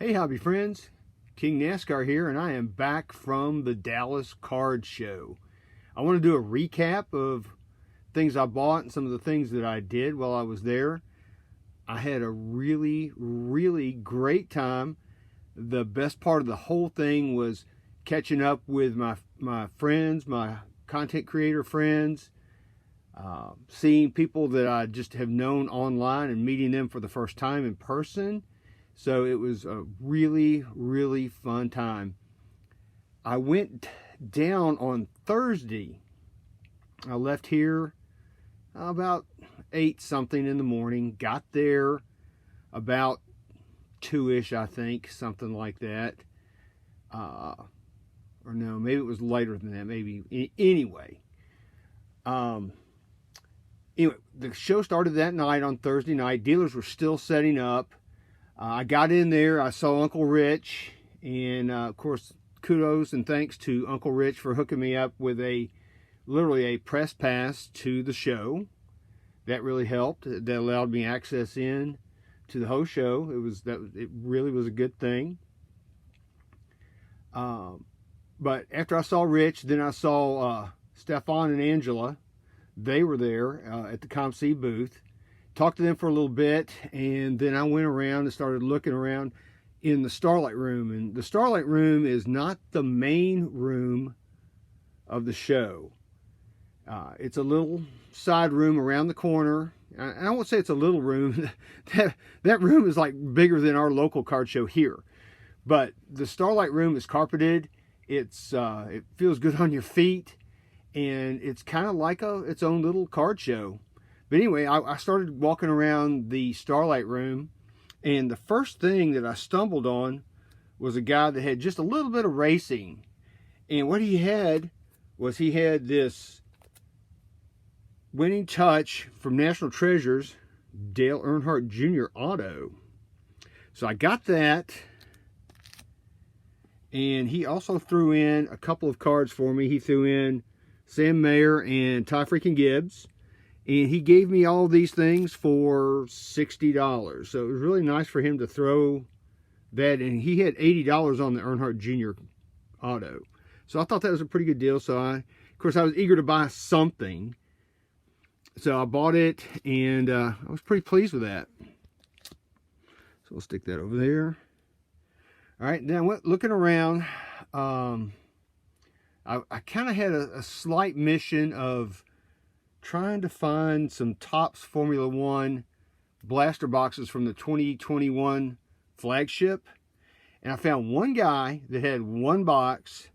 Hey hobby friends, King NASCAR here, and I am back from the Dallas Card Show. I want to do a recap of things I bought and some of the things that I did while I was there. I had a really great time. The best part of the whole thing was catching up with my friends, my content creator friends, seeing people that I just have known online and meeting them for the first time in person. So it was a really fun time. I went down on Thursday. I left here about 8 something in the morning. Got there about 2-ish, I think, something like that. Or no, maybe it was later than that. Maybe anyway. Anyway, the show started that night on Thursday night. Dealers were still setting up. I got in there, I saw Uncle Rich, and of course, kudos and thanks to Uncle Rich for hooking me up with literally a press pass to the show. That really helped. That allowed me access in to the whole show. It really was a good thing. But after I saw Rich, then I saw Stefan and Angela. They were there at the ComC booth. Talked to them for a little bit, and then I went around and started looking around in the Starlight Room. And the Starlight Room is not the main room of the show. It's a little side room around the corner. I won't say it's a little room. that room is like bigger than our local card show here. But the Starlight Room is carpeted. It feels good on your feet, and it's kind of like its own little card show. But anyway, I started walking around the Starlight Room, and the first thing that I stumbled on was a guy that had just a little bit of racing. And what he had was this winning touch from National Treasures, Dale Earnhardt Jr. Auto. So I got that, and he also threw in a couple of cards for me. He threw in Sam Mayer and Ty freaking Gibbs. And he gave me all these things for $60. So it was really nice for him to throw that. And he had $80 on the Earnhardt Jr. Auto. So I thought that was a pretty good deal. So of course, I was eager to buy something. So I bought it, and I was pretty pleased with that. So we'll stick that over there. All right, now looking around, I kind of had a slight mission of trying to find some Topps Formula One blaster boxes from the 2021 flagship. And I found one guy that had one box,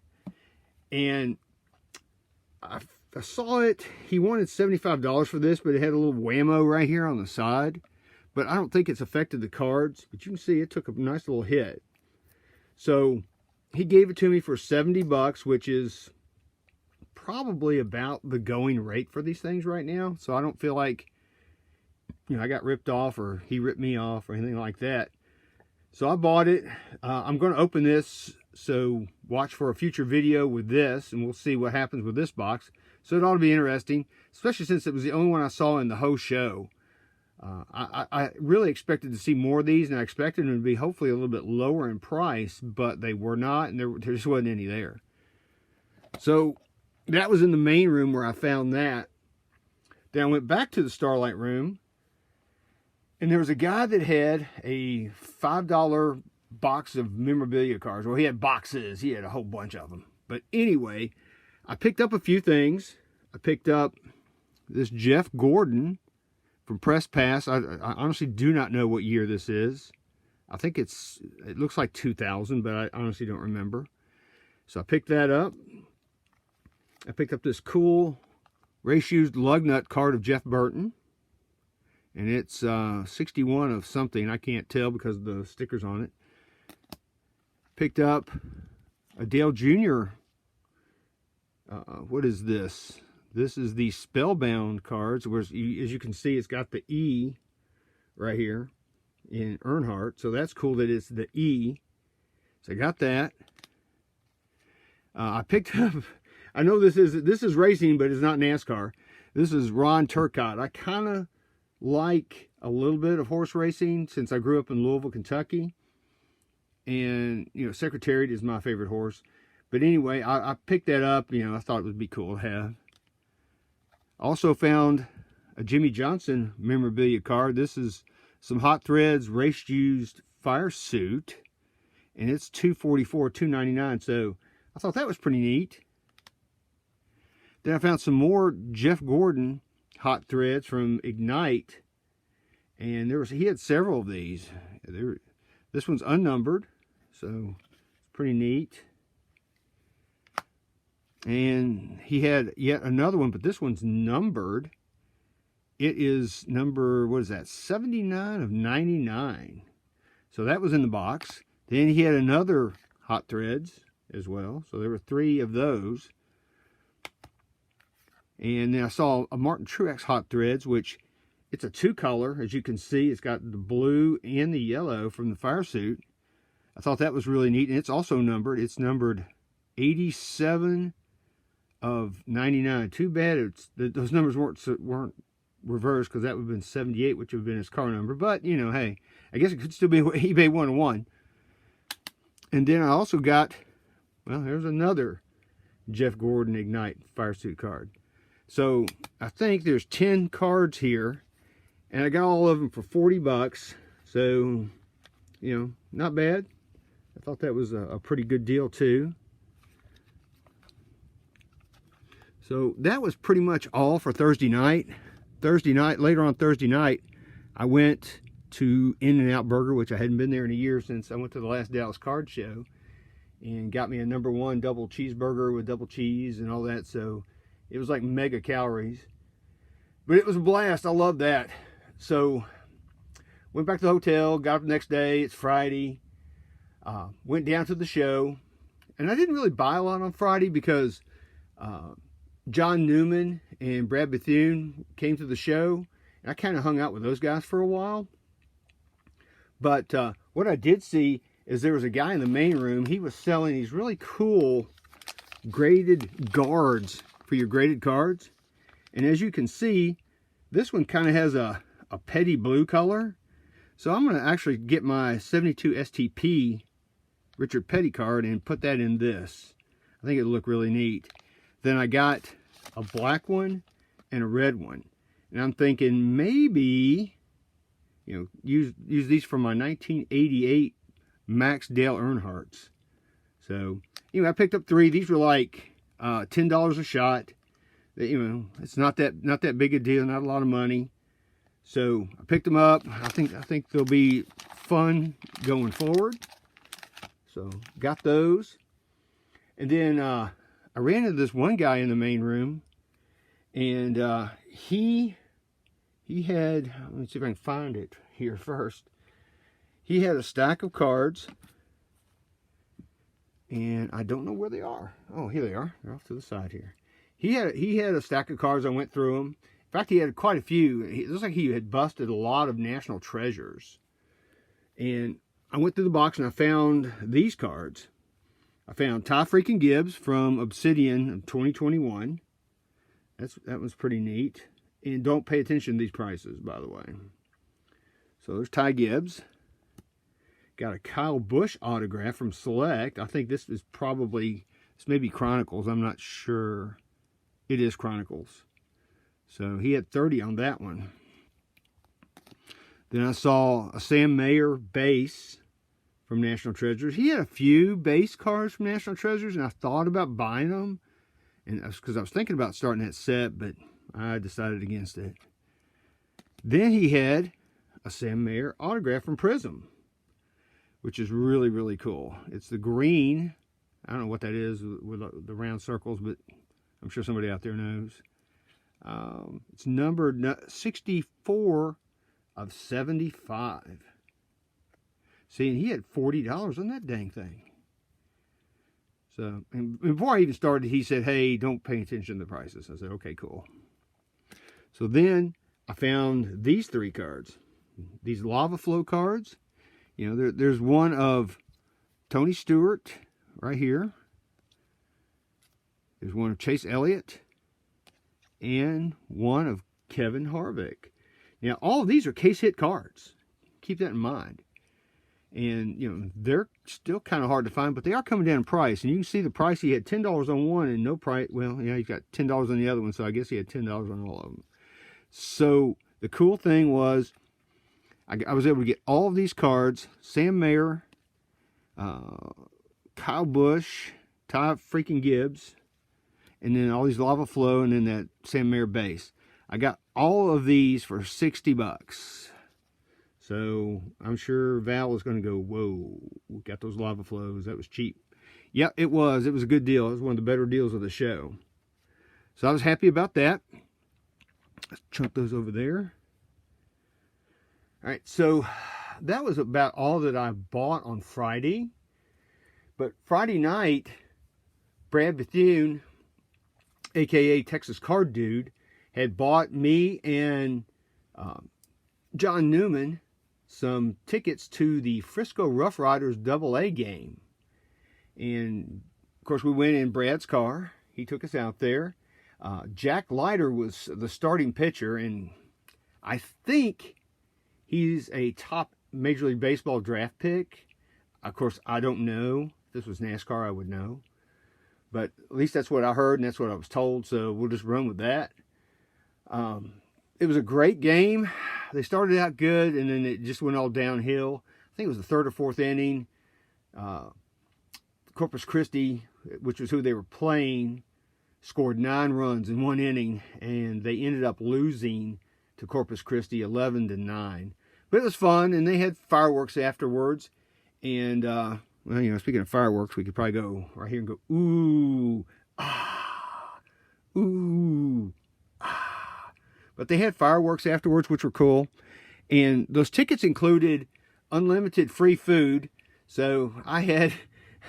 and I saw it. He wanted $75 for this, but it had a little whammo right here on the side. But I don't think it's affected the cards. But you can see it took a nice little hit. So he gave it to me for $70, which is probably about the going rate for these things right now. So I don't feel like, I got ripped off or he ripped me off or anything like that. So I bought it. I'm going to open this, so watch for a future video with this, and we'll see what happens with this box. So it ought to be interesting, especially since it was the only one I saw in the whole show. I really expected to see more of these, and I expected them to be hopefully a little bit lower in price, but they were not, and there just wasn't any there. So that was in the main room where I found that. Then I went back to the Starlight Room, and there was a guy that had a $5 box of memorabilia cards. Well, he had boxes. He had a whole bunch of them. But anyway, I picked up a few things. I picked up this Jeff Gordon from Press Pass. I honestly do not know what year this is. I think it looks like 2000, but I honestly don't remember. So I picked that up. I picked up this cool race-used lug nut card of Jeff Burton. And it's 61 of something. I can't tell because of the stickers on it. Picked up a Dale Jr. What is this? This is the Spellbound cards. Where, as you can see, it's got the E right here in Earnhardt. So that's cool that it's the E. So I got that. I picked up... I know this is racing, but it's not NASCAR. This is Ron Turcotte. I kind of like a little bit of horse racing since I grew up in Louisville, Kentucky. And, you know, Secretariat is my favorite horse. But anyway, I picked that up. You know, I thought it would be cool to have. Also found a Jimmy Johnson memorabilia card. This is some Hot Threads race used fire suit. And it's $244, $299. So I thought that was pretty neat. Then I found some more Jeff Gordon Hot Threads from Ignite. And he had several of these. This one's unnumbered. So it's pretty neat. And he had yet another one, but this one's numbered. It is number, what is that, 79 of 99. So that was in the box. Then he had another Hot Threads as well. So there were 3 of those. And then I saw a Martin Truex Hot Threads, which it's a 2-color. As you can see, it's got the blue and the yellow from the fire suit. I thought that was really neat. And it's also numbered. It's numbered 87 of 99. Too bad those numbers weren't reversed, because that would have been 78, which would have been his car number. But, you know, hey, I guess it could still be eBay 101. And then I also got, well, there's another Jeff Gordon Ignite fire suit card. So I think there's 10 cards here, and I got all of them for 40 bucks. So, you know, not bad. I thought that was a pretty good deal too. So that was pretty much all for Thursday night. Later on Thursday night, I went to In-N-Out Burger, which I hadn't been there in a year since I went to the last Dallas card show, and got me a #1 double cheeseburger with double cheese and all that. So it was like mega calories, but it was a blast. I love that. So went back to the hotel, got up the next day. It's Friday. Went down to the show, and I didn't really buy a lot on Friday because John Newman and Brad Bethune came to the show, and I kind of hung out with those guys for a while. But what I did see is there was a guy in the main room. He was selling these really cool graded guards for your graded cards. And as you can see, this one kind of has a petty blue color. So I'm going to actually get my 72 STP Richard Petty card and put that in this. I think it'll look really neat. Then I got a black one and a red one. And I'm thinking maybe, you know, use these for my 1988 Max Dale Earnhardts. So, anyway, I picked up 3. These were like $10 a shot. You know, it's not that big a deal, not a lot of money. So I picked them up. I think they'll be fun going forward. So got those. And then I ran into this one guy in the main room, and he had, let me see if I can find it here first. He had a stack of cards, and I don't know where they are. Oh, here they are. They're off to the side here. He had a stack of cards. I went through them. In fact, he had quite a few. It looks like he had busted a lot of national treasures. And I went through the box and I found these cards. I found Ty freaking Gibbs from Obsidian of 2021. That was pretty neat. And don't pay attention to these prices, by the way. So there's Ty Gibbs. Got a Kyle Busch autograph from Select. I think this may be Chronicles. I'm not sure. It is Chronicles. So he had 30 on that one. Then I saw a Sam Mayer base from National Treasures. He had a few base cards from National Treasures, and I thought about buying them, and because I was thinking about starting that set, but I decided against it. Then he had a Sam Mayer autograph from Prism, which is really, really cool. It's the green. I don't know what that is with the round circles, but I'm sure somebody out there knows. It's numbered 64 of 75. See, and he had $40 on that dang thing. So, and before I even started, he said, hey, don't pay attention to the prices. I said, okay, cool. So then I found these 3 cards. These Lava Flow cards. You know, there's one of Tony Stewart right here. There's one of Chase Elliott. And one of Kevin Harvick. Now, all of these are case hit cards. Keep that in mind. And, you know, they're still kind of hard to find, but they are coming down in price. And you can see the price. He had $10 on one and no price. Well, yeah, he's got $10 on the other one, so I guess he had $10 on all of them. So the cool thing was I was able to get all of these cards. Sam Mayer, Kyle Busch, Ty freaking Gibbs, and then all these Lava Flow, and then that Sam Mayer base. I got all of these for $60. So I'm sure Val was going to go, whoa, we got those Lava Flows. That was cheap. Yeah, it was. It was a good deal. It was one of the better deals of the show. So I was happy about that. Let's chunk those over there. All right, so that was about all that I bought on Friday. But Friday night, Brad Bethune, a.k.a. Texas Card Dude, had bought me and John Newman some tickets to the Frisco Rough Riders AA game. And, of course, we went in Brad's car. He took us out there. Jack Leiter was the starting pitcher, and I think he's a top Major League Baseball draft pick. Of course, I don't know. If this was NASCAR, I would know. But at least that's what I heard, and that's what I was told, so we'll just run with that. It was a great game. They started out good, and then it just went all downhill. I think it was the third or fourth inning. Corpus Christi, which was who they were playing, scored 9 runs in 1 inning, and they ended up losing to Corpus Christi 11-9. But it was fun, and they had fireworks afterwards. And, well, you know, speaking of fireworks, we could probably go right here and go, ooh, ah, ooh, ah. But they had fireworks afterwards, which were cool. And those tickets included unlimited free food. So I had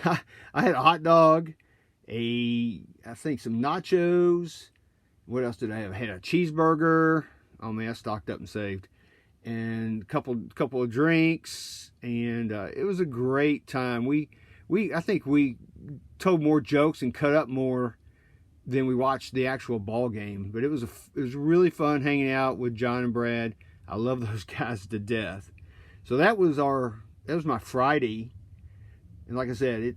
a hot dog, I think some nachos. What else did I have? I had a cheeseburger. Oh man, I stocked up and saved. And a couple of drinks. And it was a great time. I think we told more jokes and cut up more than we watched the actual ball game. But it was really fun hanging out with John and Brad. I love those guys to death. So that was my Friday. And like I said,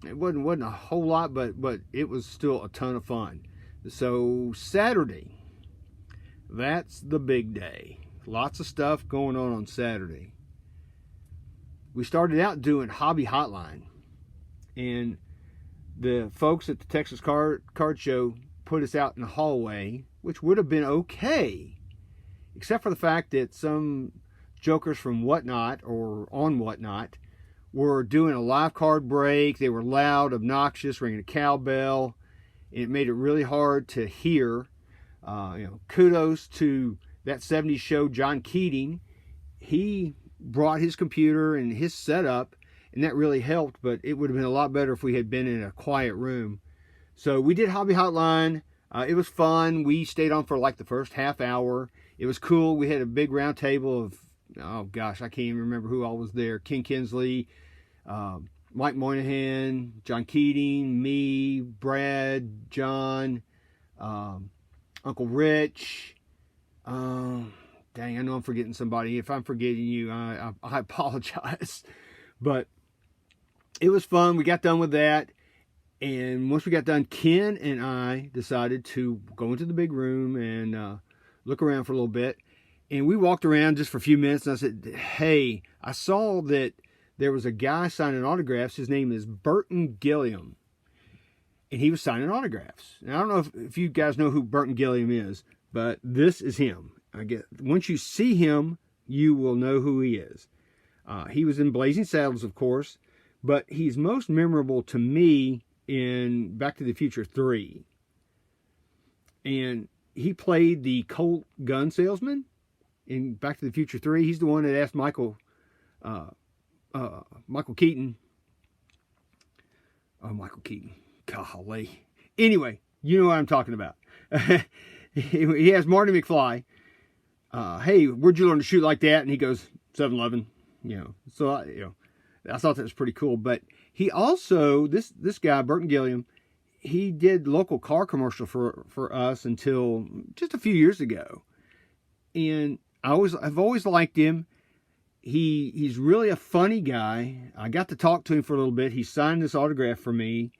it wasn't a whole lot, but it was still a ton of fun. So Saturday, that's the big day. Lots of stuff going on Saturday. We started out doing Hobby Hotline, and the folks at the Texas Card Show put us out in the hallway, which would have been okay, except for the fact that some jokers from Whatnot or on Whatnot were doing a live card break. They were loud, obnoxious, ringing a cowbell. It made it really hard to hear. Kudos to that 70s show, John Keating. He brought his computer and his setup, and that really helped, but it would have been a lot better if we had been in a quiet room. So we did Hobby Hotline. It was fun. We stayed on for like the first half hour. It was cool. We had a big round table of, oh gosh, I can't even remember who all was there. King Kinsley, Mike Moynihan, John Keating, me, Brad, John, Uncle Rich. Dang, I know I'm forgetting somebody. If I'm forgetting you, I apologize. But it was fun. We got done with that. And once we got done, Ken and I decided to go into the big room and look around for a little bit. And we walked around just for a few minutes. And I said, hey, I saw that there was a guy signing autographs. His name is Burton Gilliam. And he was signing autographs. And I don't know if you guys know who Burton Gilliam is, but this is him. I guess once you see him, you will know who he is. He was in Blazing Saddles, of course, but he's most memorable to me in Back to the Future 3. And he played the Colt gun salesman in Back to the Future 3. He's the one that asked Michael Keaton. Oh, Michael Keaton. Golly. Anyway, you know what I'm talking about. He has Marty McFly. Hey, where'd you learn to shoot like that? And he goes, 7-Eleven. So I thought that was pretty cool. But he also, this guy, Burton Gilliam, he did local car commercial for us until just a few years ago. And I've always liked him. he's really a funny guy. I got to talk to him for a little bit. He signed this autograph for me.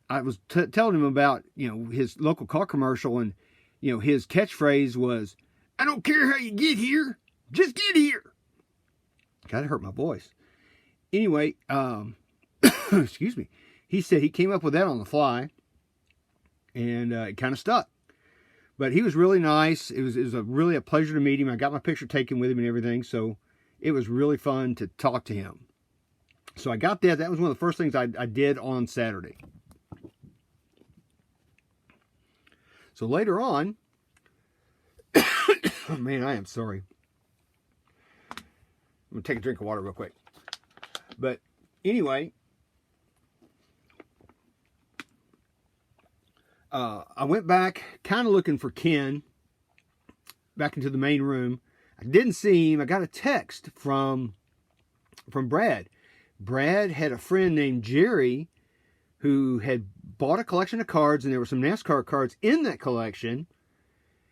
I was telling him about, his local car commercial, and, his catchphrase was, "I don't care how you get here, just get here." Kind of hurt my voice. Anyway, excuse me. He said he came up with that on the fly, and it kind of stuck. But he was really nice. It was really a pleasure to meet him. I got my picture taken with him and everything, so it was really fun to talk to him. So I got that. That was one of the first things I did on Saturday. So later on, oh man, I am sorry. I'm going to take a drink of water real quick. But anyway, I went back kind of looking for Ken back into the main room. I didn't see him. I got a text from Brad. Brad had a friend named Jerry who had bought a collection of cards, and there were some NASCAR cards in that collection,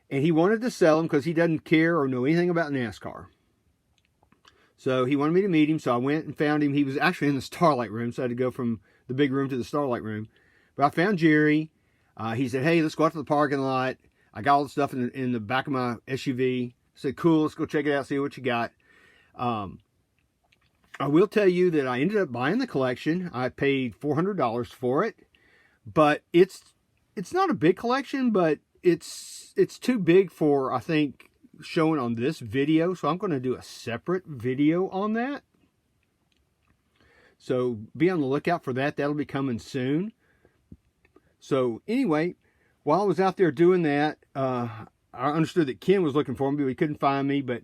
and he wanted to sell them because he doesn't care or know anything about NASCAR. So he wanted me to meet him, so I went and found him. He was actually in the Starlight room, so I had to go from the big room to the Starlight room. But I found Jerry. He said, "Hey, let's go out to the parking lot. I got all the stuff in the back of my SUV." I said, "Cool, let's go check it out, see what you got." I will tell you that I ended up buying the collection. I paid $400 for it, but it's not a big collection, but it's too big for, I think, showing on this video. So I'm going to do a separate video on that. So be on the lookout for that. That'll be coming soon. So anyway, while I was out there doing that, I understood that Ken was looking for me, but he couldn't find me. But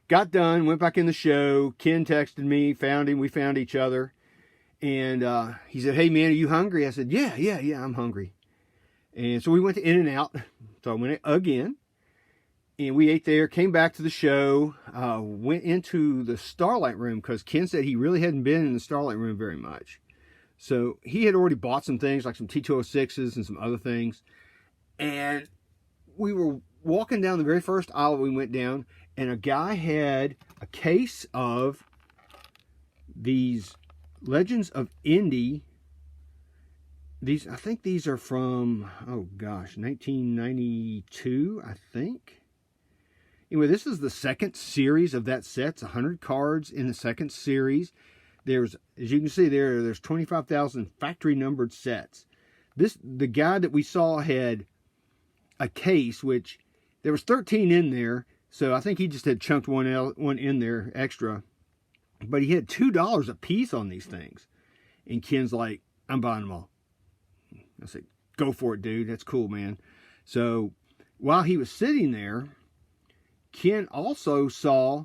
got done, went back in the show. Ken texted me, found him. We found each other. And he said, "Hey, man, are you hungry?" I said, yeah, I'm hungry. And so we went to In-N-Out. So I went again. And we ate there, came back to the show, went into the Starlight room because Ken said he really hadn't been in the Starlight room very much. So he had already bought some things, like some T206s and some other things. And we were walking down the very first aisle we went down, and a guy had a case of these Legends of Indy. I think these are from, 1992, I think. Anyway, this is the second series of that set. It's 100 cards in the second series. There's, as you can see there's 25,000 factory numbered sets. The guy that we saw had a case, which there was 13 in there. So I think he just had chunked one in there extra. But he had $2 a piece on these things. And Ken's like, "I'm buying them all." I said, "Go for it, dude. That's cool, man." So while he was sitting there, Ken also saw,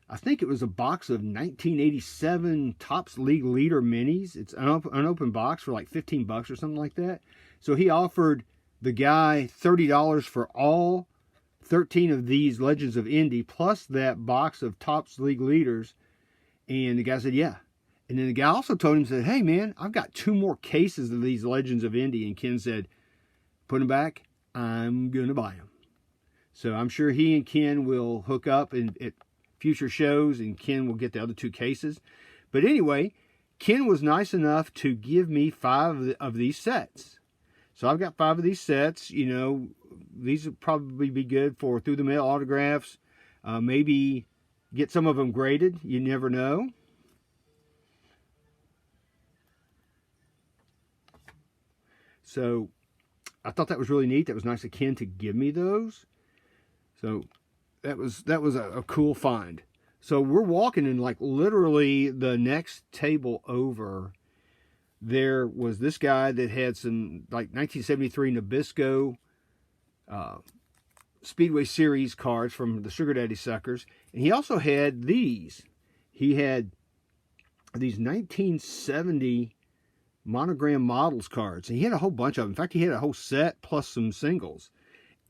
I think it was a box of 1987 Topps League Leader minis. It's an unopened box for like $15 or something like that. So he offered the guy $30 for all 13 of these Legends of Indy, plus that box of Topps League Leaders. And the guy said, yeah. And then the guy also told him, said, "Hey, man, I've got 2 more cases of these Legends of Indy." And Ken said, "Put them back. I'm going to buy them." So I'm sure he and Ken will hook up at future shows, and Ken will get the other 2 cases. But anyway, Ken was nice enough to give me 5 of these sets. So I've got 5 of these sets. These would probably be good for through the mail autographs. Maybe get some of them graded. You never know. So I thought that was really neat. That was nice of Ken to give me those. So that was a cool find. So we're walking, and like literally the next table over, there was this guy that had some like 1973 Nabisco Speedway Series cards from the Sugar Daddy Suckers. And he also had these. He had these 1970 Monogram Models cards. And he had a whole bunch of them. In fact, he had a whole set plus some singles.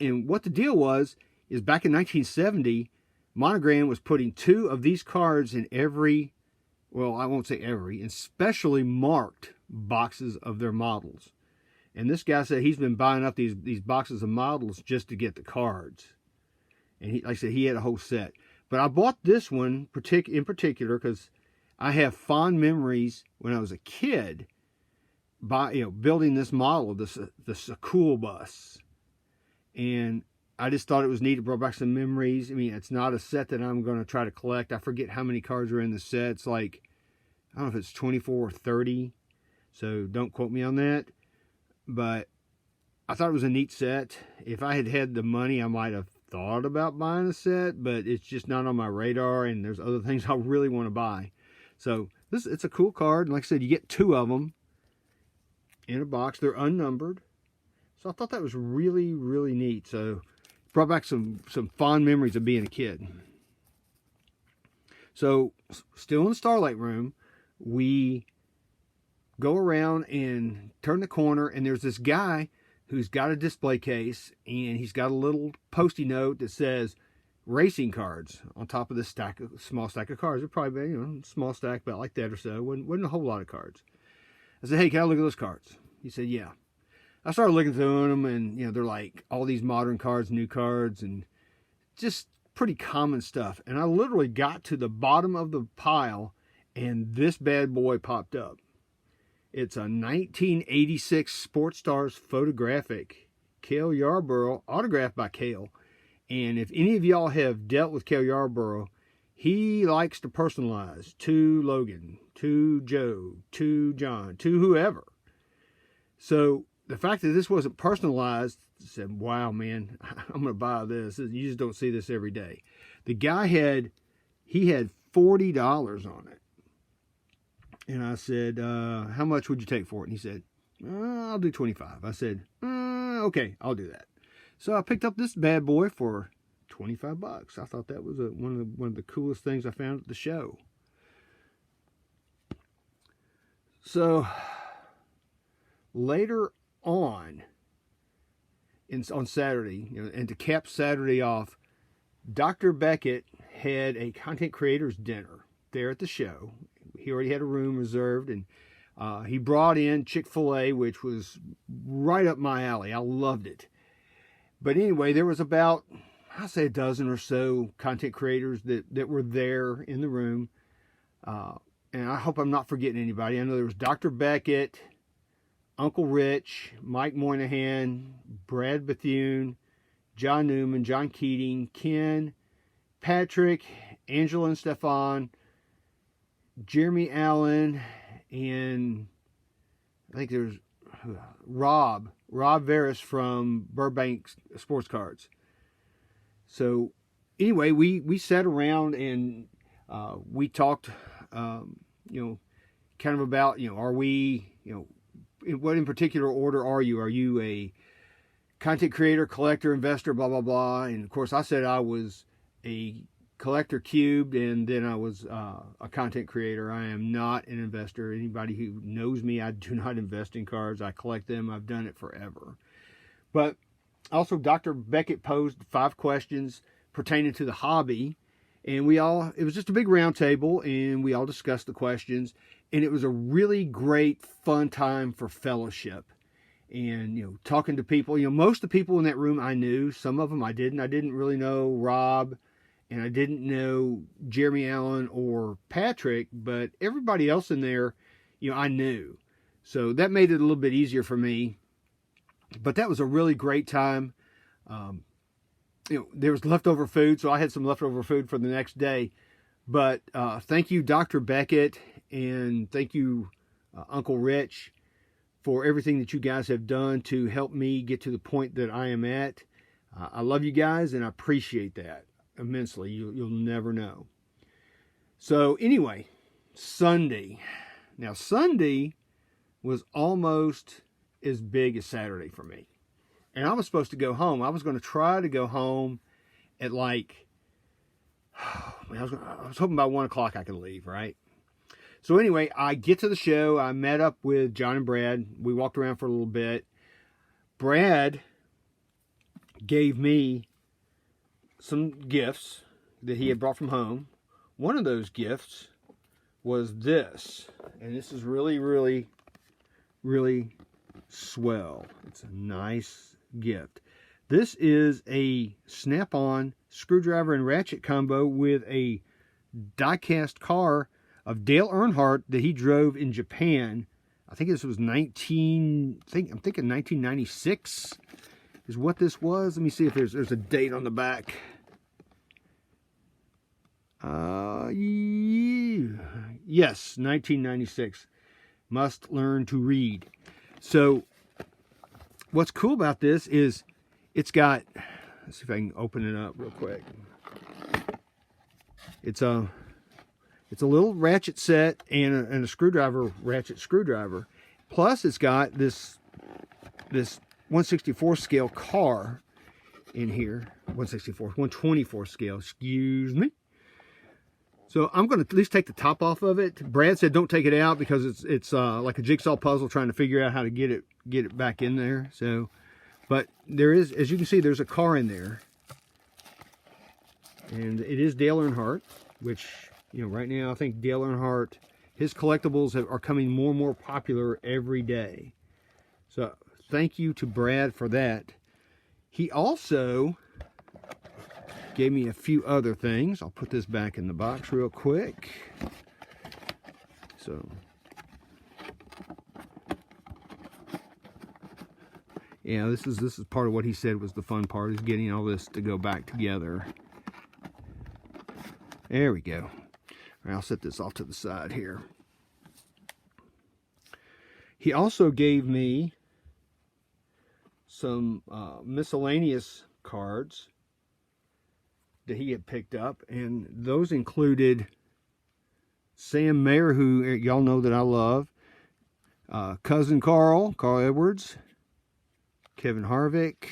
And what the deal was, is back in 1970, Monogram was putting 2 of these cards in every, well, I won't say every, in specially marked boxes of their models. And this guy said he's been buying up these boxes of models just to get the cards. And he, like I said, he had a whole set. But I bought this one in particular because I have fond memories when I was a kid building this model, this cool bus. And I just thought it was neat. It brought back some memories. I mean, it's not a set that I'm going to try to collect. I forget how many cards are in the set. It's like, I don't know if it's 24 or 30. So don't quote me on that. But I thought it was a neat set. If I had had the money, I might have thought about buying a set, but it's just not on my radar, and there's other things I really want to buy. So it's a cool card. And like I said, you get 2 of them in a box. They're unnumbered. So I thought that was really, really neat. So it brought back some fond memories of being a kid. So still in the Starlight Room, we go around and turn the corner, and there's this guy who's got a display case, and he's got a little Post-it note that says racing cards on top of this small stack of cards. It'd probably be, small stack, about like that or so. Wasn't a whole lot of cards. I said, hey, can I look at those cards? He said, yeah. I started looking through them, and they're like all these modern cards, new cards, and just pretty common stuff. And I literally got to the bottom of the pile, and this bad boy popped up. It's a 1986 Sports Stars photographic Cale Yarborough, autographed by Cale. And if any of y'all have dealt with Cale Yarborough, he likes to personalize to Logan, to Joe, to John, to whoever. So the fact that this wasn't personalized, I said, wow, man, I'm going to buy this. You just don't see this every day. The guy had $40 on it. And I said, how much would you take for it? And he said, I'll do 25. I said, okay, I'll do that. So I picked up this bad boy for 25 bucks. I thought that was one of the coolest things I found at the show. So later on Saturday, and to cap Saturday off, Dr. Beckett had a content creators dinner there at the show. He already had a room reserved, and he brought in Chick-fil-A, which was right up my alley. I loved it. But anyway, there was about, I'd say, a dozen or so content creators that were there in the room. And I hope I'm not forgetting anybody. I know there was Dr. Beckett, Uncle Rich, Mike Moynihan, Brad Bethune, John Newman, John Keating, Ken, Patrick, Angela and Stefan, Jeremy Allen, and I think there's Rob Veras from Burbank Sports Cards. So anyway, we sat around and we talked, kind of about, are we, what in particular order are you? Are you a content creator, collector, investor, blah, blah, blah? And of course I said I was a collector cubed, and then I was a content creator. I am not an investor. Anybody who knows me, I do not invest in cards. I collect them. I've done it forever. But also Dr. Beckett posed 5 questions pertaining to the hobby, and it was just a big round table, and we all discussed the questions, and it was a really great, fun time for fellowship. And, talking to people, most of the people in that room I knew. Some of them I didn't. I didn't really know Rob, and I didn't know Jeremy Allen or Patrick, but everybody else in there, I knew. So that made it a little bit easier for me. But that was a really great time. There was leftover food, so I had some leftover food for the next day. But thank you, Dr. Beckett, and thank you, Uncle Rich, for everything that you guys have done to help me get to the point that I am at. I love you guys, and I appreciate that immensely. You'll never know. So anyway, Sunday. Now Sunday was almost as big as Saturday for me. And I was supposed to go home. I was going to try to go home at I was hoping by 1 o'clock I could leave, right? So anyway, I get to the show. I met up with John and Brad. We walked around for a little bit. Brad gave me some gifts that he had brought from home. One of those gifts was this. And this is really, really, really swell. It's a nice gift. This is a Snap-on screwdriver and ratchet combo with a die-cast car of Dale Earnhardt that he drove in Japan. I think this was I'm thinking 1996 is what this was. Let me see if there's a date on the back. Yes, 1996. Must learn to read. So what's cool about this is it's got, let's see if I can open it up real quick. It's a little ratchet set and a screwdriver, ratchet screwdriver. Plus it's got this 1/64 scale car in here. 124 scale, excuse me. So I'm going to at least take the top off of it. Brad said don't take it out because it's like a jigsaw puzzle trying to figure out how to get it back in there. So, but there is, as you can see, there's a car in there. And it is Dale Earnhardt, which, you know, right now I think Dale Earnhardt, his collectibles are coming more and more popular every day. So thank you to Brad for that. He also gave me a few other things. I'll put this back in the box real quick. So, yeah, this is part of what he said was the fun part, is getting all this to go back together. There we go. All right, I'll set this off to the side here. He also gave me some miscellaneous cards that he had picked up, and those included Sam Mayer, who y'all know that I love, cousin Carl Edwards, Kevin Harvick,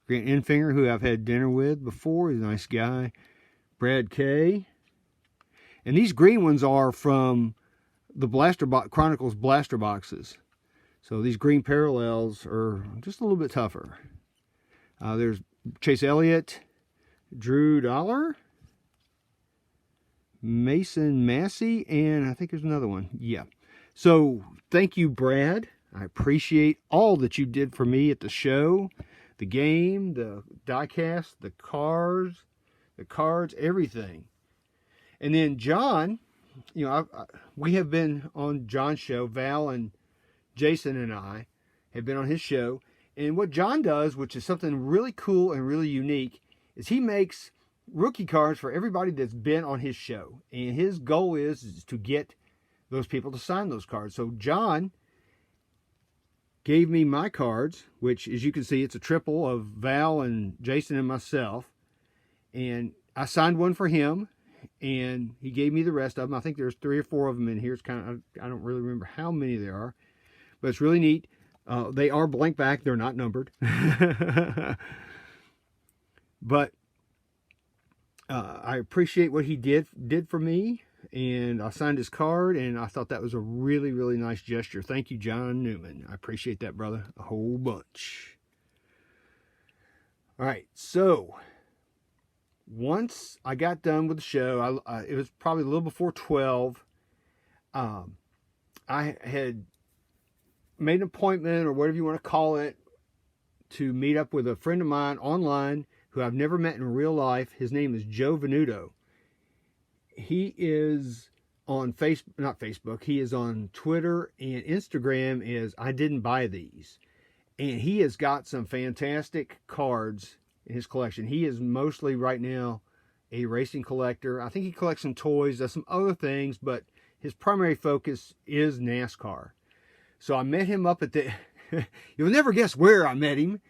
Grant Enfinger, who I've had dinner with before, he's a nice guy, Brad Kay, and these green ones are from the Chronicles blaster boxes. So these green parallels are just a little bit tougher. There's Chase Elliott, Drew Dollar, Mason Massey, and I think there's another one. Yeah. So thank you, Brad. I appreciate all that you did for me at the show, the game, the diecast, the cars, the cards, everything. And then John, you know, we have been on John's show. Val and Jason and I have been on his show. And what John does, which is something really cool and really unique, is he makes rookie cards for everybody that's been on his show. And his goal is to get those people to sign those cards. So John gave me my cards, which, as you can see, it's a triple of Val and Jason and myself. And I signed one for him, and he gave me the rest of them. I think there's 3 or 4 of them in here. It's kind of, I don't really remember how many there are, but it's really neat. They are blank back. They're not numbered. But I appreciate what he did for me, and I signed his card, and I thought that was a really, really nice gesture. Thank you, John Newman. I appreciate that, brother, a whole bunch. All right, so once I got done with the show, it was probably a little before 12. I had made an appointment, or whatever you want to call it, to meet up with a friend of mine online who I've never met in real life. His name is Joe Venuto. He is on not Facebook, he is on Twitter and Instagram as I Didn't Buy These. And he has got some fantastic cards in his collection. He is mostly right now a racing collector. I think he collects some toys, does some other things, but his primary focus is NASCAR. So I met him up at the, you'll never guess where I met him,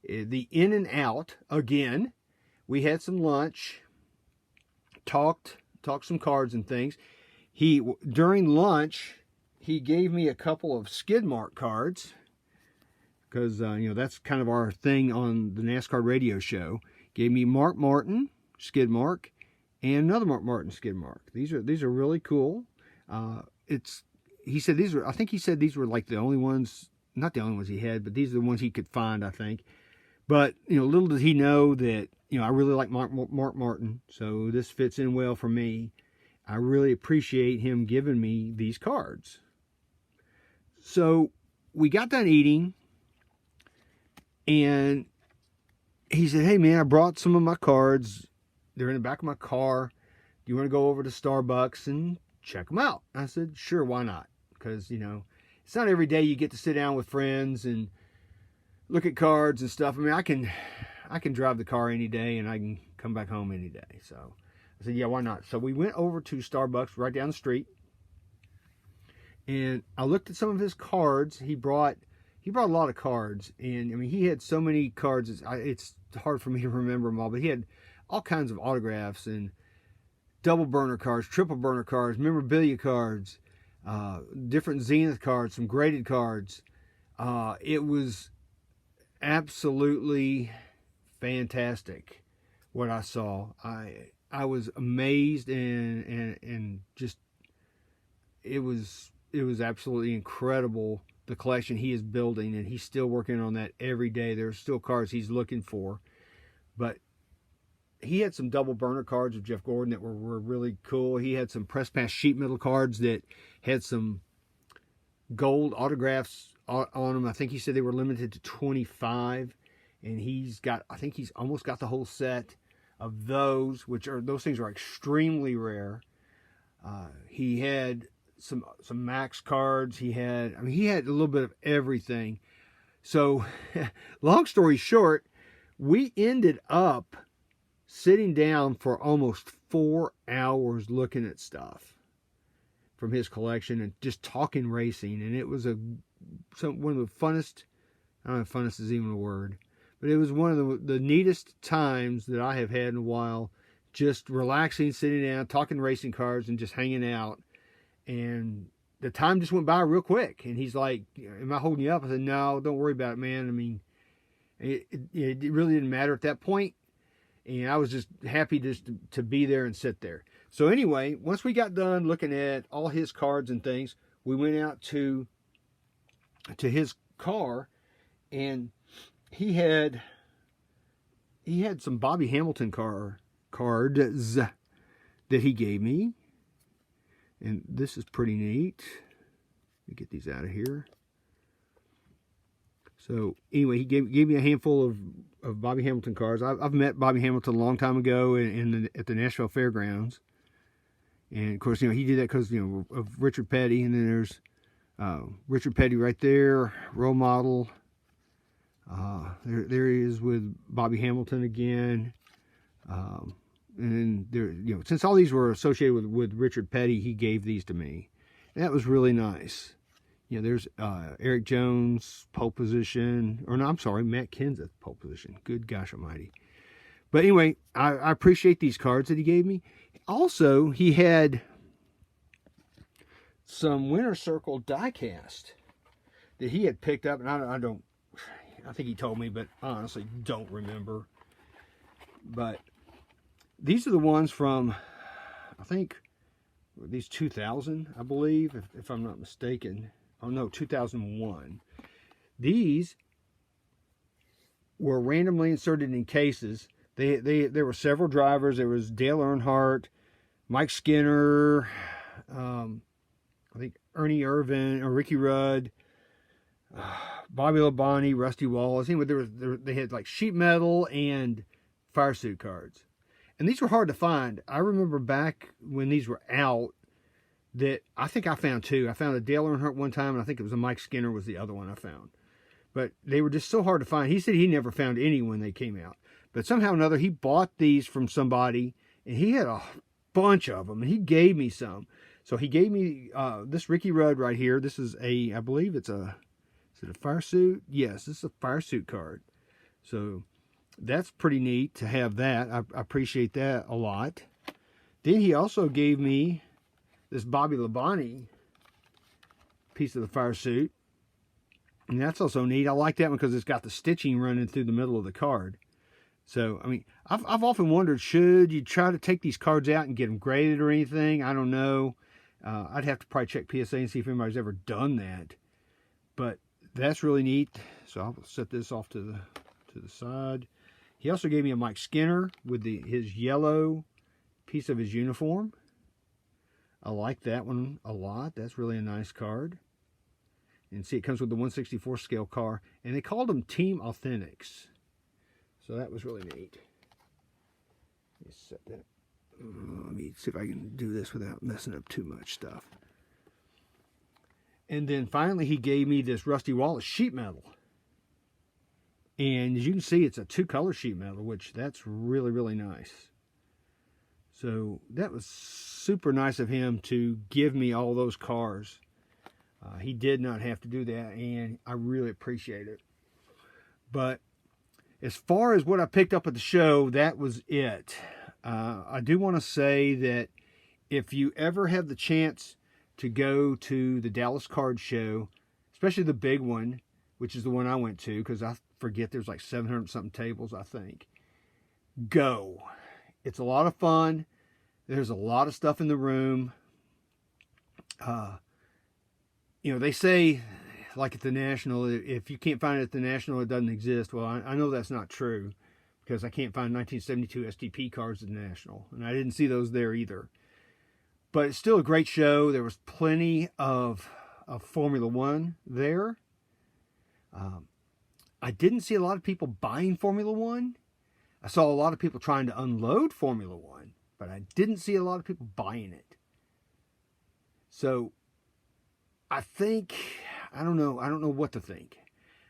the In and Out again. We had some lunch, talked some cards and things. During lunch, he gave me a couple of skid mark cards, because you know, that's kind of our thing on the NASCAR radio show. Gave me Mark Martin skid mark and another Mark Martin skid mark. These are really cool. He said these were, I think he said these were like the only ones, not the only ones he had, but these are the ones he could find, I think. But, you know, little did he know that, you know, I really like Mark Martin, so this fits in well for me. I really appreciate him giving me these cards. So we got done eating, and he said, hey man, I brought some of my cards. They're in the back of my car. Do you want to go over to Starbucks and check them out? I said, sure, why not? Because, it's not every day you get to sit down with friends and look at cards and stuff. I mean, I can drive the car any day and I can come back home any day. So I said, yeah, why not? So we went over to Starbucks right down the street, and I looked at some of his cards. He brought a lot of cards, and I mean, he had so many cards. It's hard for me to remember them all, but he had all kinds of autographs and double burner cards, triple burner cards, memorabilia cards, different Zenith cards, some graded cards. It was absolutely fantastic what I saw. I was amazed and just it was absolutely incredible, the collection he is building, and he's still working on that every day. There's still cards he's looking for, but he had some double burner cards of Jeff Gordon that were really cool. He had some press pass sheet metal cards that had some gold autographs on them. I think he said they were limited to 25, and I think he's almost got the whole set of those, those things are extremely rare. He had some Max cards. He had a little bit of everything. So, long story short, we ended up sitting down for almost 4 hours looking at stuff from his collection and just talking racing. And it was one of the funnest, I don't know if funnest is even a word, but it was one of the neatest times that I have had in a while, just relaxing, sitting down, talking racing cars and just hanging out. And the time just went by real quick. And he's like, am I holding you up? I said, no, don't worry about it, man. I mean, it really didn't matter at that point. And I was just happy just to be there and sit there. So anyway, once we got done looking at all his cards and things, we went out to his car, and he had some Bobby Hamilton cards that he gave me. And this is pretty neat. Let me get these out of here. So anyway, he gave me a handful of Bobby Hamilton cards. I've met Bobby Hamilton a long time ago at the Nashville Fairgrounds. And of course, he did that because, of Richard Petty. And then there's Richard Petty right there, role model. There he is with Bobby Hamilton again. And then there, since all these were associated with Richard Petty, he gave these to me. And that was really nice. There's Eric Jones, pole position. Or no, I'm sorry, Matt Kenseth, pole position. Good gosh almighty. But anyway, I appreciate these cards that he gave me. Also, he had some Winter Circle die-cast that he had picked up. And I think he told me, but I honestly don't remember. But these are the ones from, I think, these 2000, I believe, if I'm not mistaken. Oh no, 2001. These were randomly inserted in cases. There were several drivers. There was Dale Earnhardt, Mike Skinner, I think Ernie Irvan, or Ricky Rudd, Bobby Labonte, Rusty Wallace. Anyway, they had like sheet metal and fire suit cards. And these were hard to find. I remember back when these were out, that I think I found two. I found a Dale Earnhardt one time, and I think it was a Mike Skinner was the other one I found. But they were just so hard to find. He said he never found any when they came out. But somehow or another, he bought these from somebody, and he had a bunch of them, and he gave me some. So he gave me this Ricky Rudd right here. This is I believe is it a fire suit? Yes, this is a fire suit card. So that's pretty neat to have that. I appreciate that a lot. Then he also gave me this Bobby Labonte piece of the fire suit. And that's also neat. I like that one because it's got the stitching running through the middle of the card. So, I mean, I've often wondered, should you try to take these cards out and get them graded or anything? I don't know. I'd have to probably check PSA and see if anybody's ever done that. But that's really neat. So I'll set this off to the side. He also gave me a Mike Skinner with his yellow piece of his uniform. I like that one a lot. That's really a nice card. And see, it comes with the 1/64 scale car. And they called them Team Authentics. So that was really neat. Let me set that. Let me see if I can do this without messing up too much stuff. And then finally he gave me this Rusty Wallace sheet metal. And as you can see, it's a 2-color sheet metal, which that's really, really nice. So that was super nice of him to give me all those cars. He did not have to do that, and I really appreciate it. But as far as what I picked up at the show, that was it. I do want to say that if you ever have the chance to go to the Dallas Card Show, especially the big one, which is the one I went to, because I forget there's like 700 something tables, I think. Go. It's a lot of fun. There's a lot of stuff in the room. You know, they say, like at the National, if you can't find it at the National, it doesn't exist. Well, I know that's not true, because I can't find 1972 STP cards at the National, and I didn't see those there either. But it's still a great show. There was plenty of Formula One there. I didn't see a lot of people buying Formula One. I saw a lot of people trying to unload Formula One, but I didn't see a lot of people buying it. So I think, I don't know what to think.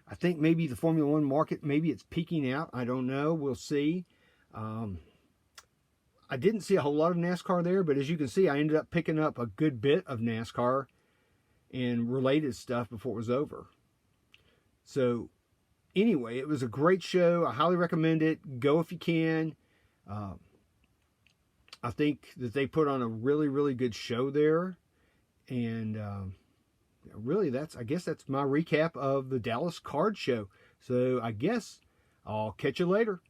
I think maybe the Formula One market, maybe it's peaking out. I don't know. We'll see. I didn't see a whole lot of NASCAR there, but as you can see, I ended up picking up a good bit of NASCAR and related stuff before it was over. So anyway, it was a great show. I highly recommend it. Go if you can. I think that they put on a really, really good show there. And really, I guess that's my recap of the Dallas Card Show. So I guess I'll catch you later.